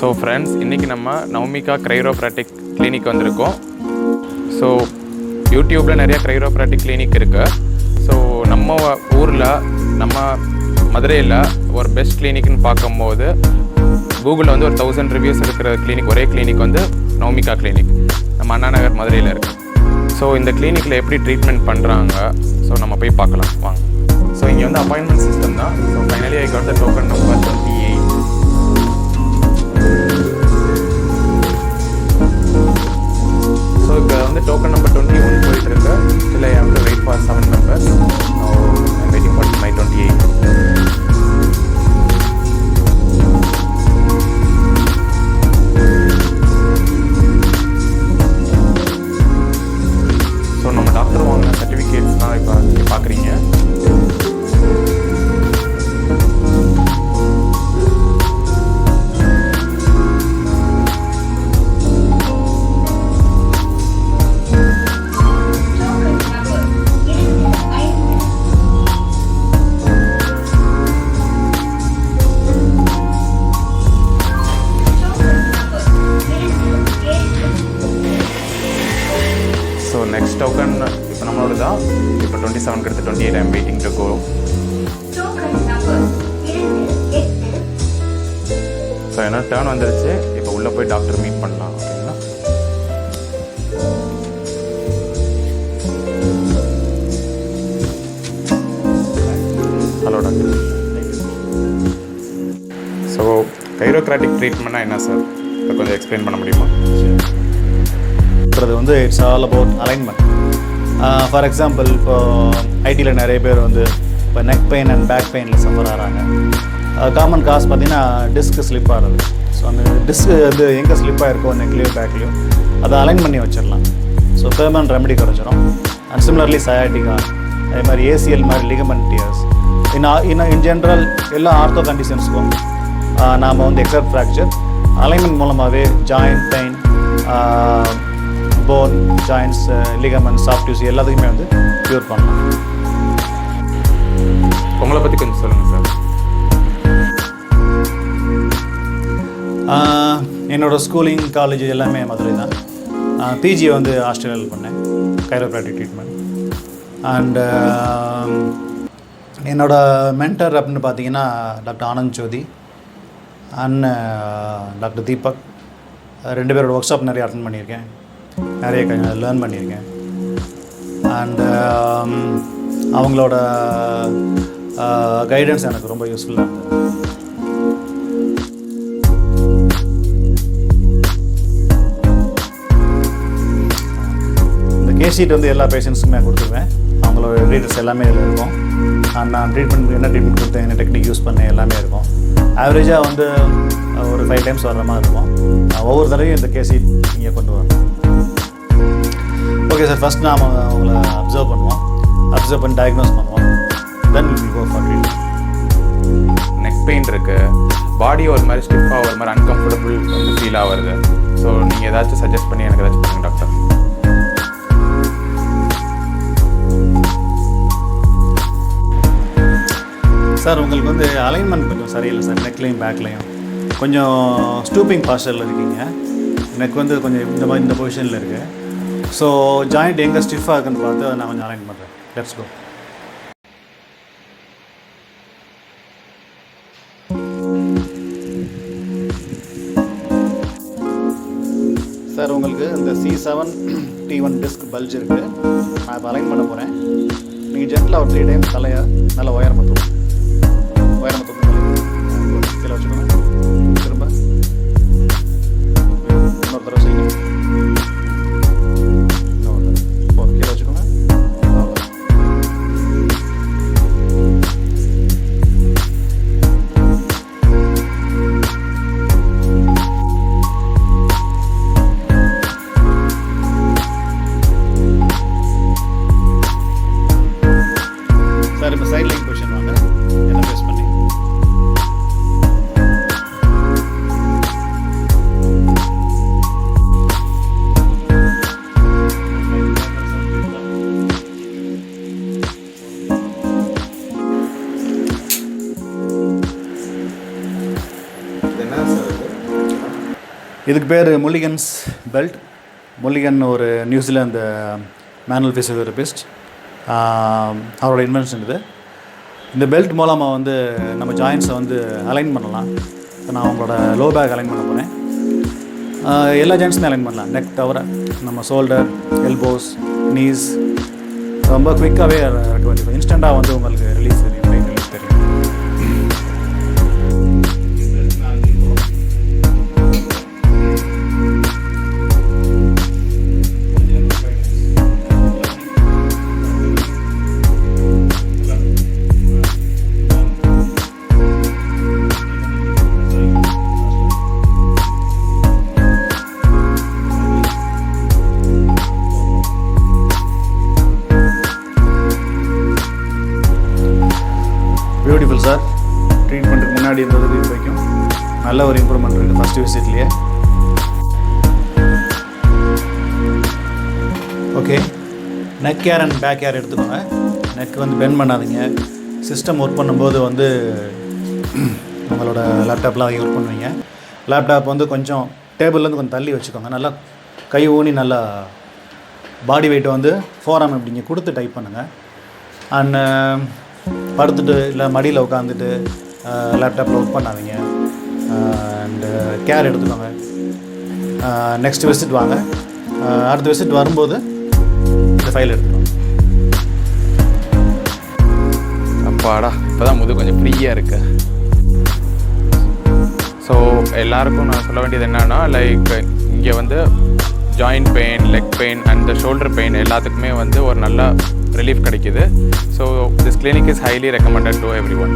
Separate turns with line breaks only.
So friends, இன்றைக்கி நம்ம Naumika க்ரைரோப்ராக்டிக் clinic வந்திருக்கோம். ஸோ யூடியூப்பில் நிறைய க்ரைரோப்ராக்டிக் கிளினிக் இருக்குது. ஸோ நம்ம ஊரில், நம்ம மதுரையில் ஒரு பெஸ்ட் கிளினிக்னு பார்க்கும்போது கூகுளில் வந்து ஒரு 1000 ரிவ்யூஸ் இருக்கிற கிளினிக், ஒரே கிளினிக் வந்து நௌமிகா கிளினிக், நம்ம அண்ணா நகர் மதுரையில் இருக்குது. ஸோ இந்த கிளினிக்கில் எப்படி ட்ரீட்மெண்ட் பண்ணுறாங்க, ஸோ நம்ம போய் பார்க்கலாம் வாங்க. ஸோ இங்கே வந்து அப்பாயின்மெண்ட் சிஸ்டம் தான். So finally I got the token number 28. So இப்போ வந்து டோக்கன் நம்பர் 21 போயிட்டு இருக்கு. Still I have to wait for 7 members. Now I'm waiting for my 28. So நம்ம டாக்டர் வாங்கின சர்டிஃபிகேட்ஸ்லாம் இப்போ நீங்கள் பார்க்குறீங்க. ஸோ நெக்ஸ்ட் டோக்கன் இப்போ நம்மளோட தான். இப்போ 27 எடுத்து 28 I'm waiting to go. So என்ன டர்ன் வந்துருச்சு. இப்போ உள்ளே போய் டாக்டர் மீட் பண்ணலாம். ஓகேங்களா? Hello doctor. ஸோ கைரோப்ராக்டிக் ட்ரீட்மெண்ட்னா என்ன சார், அதை கொஞ்சம் எக்ஸ்பிளைன் பண்ண முடியுமா?
அது வந்து it's all about alignment. For example, இப்போ ஐடியில் நிறைய பேர் வந்து இப்போ நெக் பெயின் அண்ட் பேக் பெயினில் சஃபர் ஆகிறாங்க. காமன் காஸ் பார்த்திங்கன்னா டிஸ்க்கு ஸ்லிப் ஆகிறது. ஸோ அந்த டிஸ்க்கு வந்து எங்கே ஸ்லிப் ஆகிருக்கோ நெக்லேயோ பேக்லேயோ அதை அலைன் பண்ணி வச்சிடலாம். ஸோ பெர்மனன்ட் ரெமெடி கிடச்சிடும். அண்ட் சிமிலர்லி சயாட்டிகா, அதே மாதிரி ஏசிஎல் மாதிரி லிகமெண்ட் டியர்ஸ், இன் ஜென்ரல் எல்லா ஆர்த்தோ கண்டிஷன்ஸுக்கும் நாம் வந்து எக்ஸப்ட் ஃப்ராக்சர் அலைன்மெண்ட் மூலமாகவே joint pain, phone, joints, ligament, soft tissue எல்லாத்துக்குமே வந்து க்யூர் பண்ணலாம்.
உங்களை பற்றி கொஞ்சம் சொல்லுங்கள் சார்.
என்னோடய ஸ்கூலிங், காலேஜ் எல்லாமே மதுரை தான். பிஜி வந்து ஆஸ்திரேலியாவில் பண்ணேன், கைரோப்ராக்டிக் ட்ரீட்மெண்ட். அண்டு என்னோடய மென்டர் அப்படின்னு பார்த்தீங்கன்னா doctor Anand Jothi and doctor Deepak. 2 பேரோட ஒர்க் ஷாப் நிறைய அட்டென்ட் பண்ணியிருக்கேன், நிறைய லேர்ன் பண்ணியிருக்கேன். அண்டு அவங்களோட கைடன்ஸ் எனக்கு ரொம்ப யூஸ்ஃபுல்லாக இருந்தது. இந்த கேஷீட் வந்து எல்லா பேஷண்ட்ஸுக்குமே கொடுத்துருவேன். அவங்களோட டீட்டெயில்ஸ் எல்லாமே இதில் இருக்கும். நான் ட்ரீட்மெண்ட் என்ன ட்ரீட்மெண்ட் கொடுத்தேன், என்ன டெக்னிக் யூஸ் பண்ணேன் எல்லாமே இருக்கும். ஆவரேஜாக வந்து ஒரு 5 times வர்ற மாதிரி இருக்கும். ஒவ்வொரு தடவையும் இந்த கேஷீட் நீங்கள் கொண்டு வரணும். ஓகே சார், ஃபஸ்ட் நாம் அவங்கள அப்சர்வ் பண்ணுவோம். அப்சர்வ் பண்ணி டயக்னோஸ் பண்ணுவோம். Then we will go for treatment.
Neck pain இருக்குது, பாடி ஒரு மாதிரி ஸ்டிஃபாக ஒரு மாதிரி அன்கம்ஃபர்டபுள் வந்து ஃபீல் ஆகுது. ஸோ நீங்கள் ஏதாச்சும் சஜஸ்ட் பண்ணி எனக்கு ஏதாச்சும் பண்ணுங்கள் டாக்டர்.
சார், உங்களுக்கு வந்து அலைன்மெண்ட் கொஞ்சம் சரியில்லை சார். நெக்லையும் பேக்லையும் கொஞ்சம் ஸ்டூப்பிங் பாஸ்டரில் இருக்கீங்க. நெக் வந்து கொஞ்சம் இந்த பொசிஷனில் இருக்குது. ஸோ ஜாயிண்ட் எங்கே ஸ்டிஃபாக இருக்குன்னு பார்த்து நான் கொஞ்சம் அலைன் பண்ணுறேன். Let's go. சார், உங்களுக்கு இந்த C7T1 டிஸ்க் பல்ஜ் இருக்குது. நான் இப்போ அலைன் பண்ண போகிறேன். நீங்கள் ஜென்டில் ஒரு 3 times தலையை நல்லா உயரமாக தூக்கும். கீழே வச்சுக்கோங்க. திரும்ப இன்னொரு தடவை செய்யுங்க. கீழே வச்சுக்கோங்க. சார், இப்போ சைட் லைன் பொசிஷன் வாங்க. என்ன பேஸ் பண்ணி
என்ன சார்?
இதுக்கு பேர் முல்லிகன்ஸ் பெல்ட். முல்லிகன் ஒரு நியூசிலாந்து மேனுவல் ஃபிசியோதெரபிஸ்ட், அவரோட இன்வென்ஷன் இது. இந்த பெல்ட் மூலமாக வந்து நம்ம ஜாயின்ஸை வந்து அலைன் பண்ணலாம். நான் அவங்களோட லோ பேக் அலைன் பண்ண போகிறேன். எல்லா ஜாயின்ஸுமே அலைன் பண்ணலாம், நெக் தவிர. நம்ம ஷோல்டர், எல்போஸ், நீஸ் ரொம்ப குயிக்காகவே இன்ஸ்டண்ட்டாக வந்து உங்களுக்கு ரிலீஃப் தெரியும், பெயின் ரிலீஃப் தெரியும். Beautiful sir. ட்ரீட்மெண்ட்டுக்கு முன்னாடி இருந்ததுக்கு இது வரைக்கும் நல்ல ஒரு இம்ப்ரூவ்மெண்ட் இருக்குது ஃபஸ்ட்டு விசிட்லேயே. Okay, neck care and back care எடுத்துக்கோங்க. நெக் வந்து பெண்ட் பண்ணாதீங்க. சிஸ்டம் ஒர்க் பண்ணும்போது வந்து உங்களோட லேப்டாப்லாம் ஒர்க் பண்ணுவீங்க. லேப்டாப் வந்து கொஞ்சம் டேபிள்லேருந்து கொஞ்சம் தள்ளி வச்சுக்கோங்க. நல்லா கை ஊனி நல்லா பாடி வெயிட்டை வந்து ஃபோராம் இப்படிங்க கொடுத்து டைப் பண்ணுங்கள். அண்ட் படுத்துட்டு இல்லை மடியில் உட்காந்துட்டு லேப்டாப்பில் ஒர்க் பண்ணாதீங்க. அண்டு கேர் எடுத்துக்கோங்க. நெக்ஸ்ட் விசிட் வாங்க. அடுத்த விசிட் வரும்போது இந்த ஃபைல் எடுத்துக்கோங்க.
அப்பாடா, இப்போ தான் முது கொஞ்சம் ஃப்ரீயாக இருக்கு. ஸோ எல்லாருக்கும் நான் சொல்ல வேண்டியது என்னென்னா, லைக் இங்கே வந்து joint pain, leg pain and the shoulder pain எல்லாத்துக்குமே வந்து ஒரு நல்ல ரிலீஃப் கிடைக்கிது. So this clinic is highly recommended to every one.